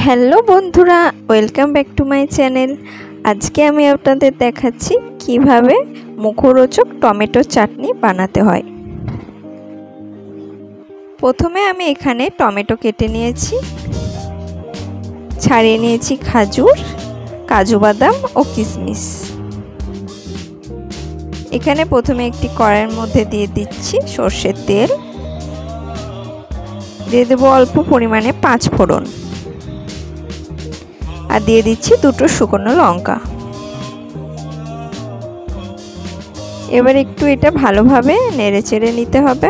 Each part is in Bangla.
হ্যালো বন্ধুরা, welcome back to my channel. আজকে আমি আপনাদের দেখাচ্ছি কিভাবে মুখরোচক টমেটো চাটনি বানাতে হয়। প্রথমে আমি এখানে টমেটো কেটে নিয়েছি, ছাড়িয়ে নিয়েছি খাজুর, কাজু বাদাম ও কিশমিশ। এখানে প্রথমে একটি কড়াইয়ের মধ্যে দিয়ে দিচ্ছি সর্ষের তেল, দিয়ে দেবো অল্প পরিমাণে 5 ফোড়ন, আর দিয়ে দিচ্ছি 2টো শুকনো লঙ্কা। এবার একটু এটা ভালোভাবে নেড়েচেড়ে নিতে হবে,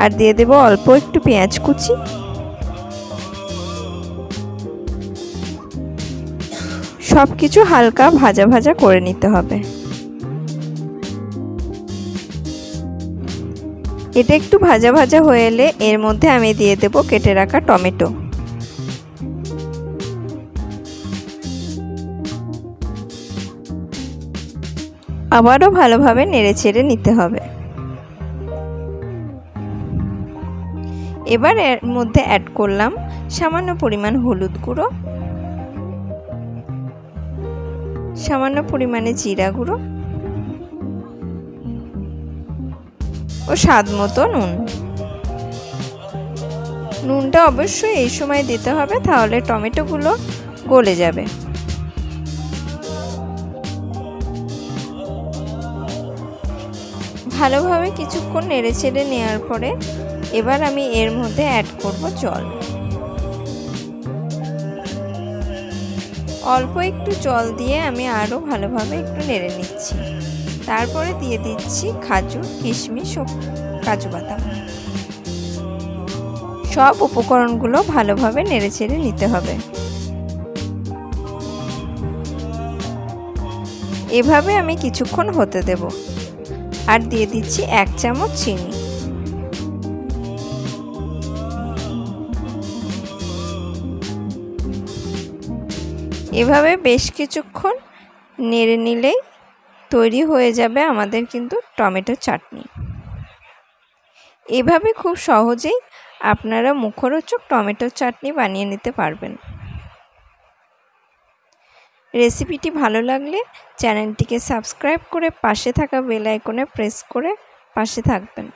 আর দিয়ে দেব অল্প একটু পেঁয়াজ কুচি, সবকিছু হালকা ভাজা ভাজা করে নিতে হবে। এটা একটু ভাজা ভাজা হয়ে এলে এর মধ্যে আমি দিয়ে দেব কেটে রাখা টমেটো। আবারও ভালোভাবে নেড়েচেড়ে নিতে হবে। এবার এর মধ্যে অ্যাড করলাম সামান্য পরিমাণ হলুদ গুঁড়ো, সামান্য পরিমাণে জিরা গুঁড়ো ও স্বাদ মতো নুন। নুনটা অবশ্যই এই সময় দিতে হবে, তাহলে টমেটোগুলো গলে যাবে। ভালোভাবে কিছুক্ষণ নেড়েচেড়ে নেওয়ার পরে এবার আমি এর মধ্যে অ্যাড করব জল। অল্প একটু জল দিয়ে আমি আরও ভালোভাবে একটু নেড়ে নিচ্ছি। তারপরে দিয়ে দিচ্ছি খাজুর, কিশমিশ ও কাজু বাদাম। সব উপকরণগুলো ভালোভাবে নেড়েচেড়ে নিতে হবে। এভাবে আমি কিছুক্ষণ হতে দেব, আর দিয়ে দিচ্ছি 1 চামচ চিনি। এভাবে বেশ কিছুক্ষণ নেড়ে নিলেই তৈরি হয়ে যাবে আমাদের কিন্তু টমেটো চাটনি। এভাবে খুব সহজেই আপনারা মুখরোচক টমেটো চাটনি বানিয়ে নিতে পারবেন। রেসিপিটি ভালো লাগলে চ্যানেলটিকে সাবস্ক্রাইব করে পাশে থাকা বেল আইকনে প্রেস করে পাশে থাকবেন।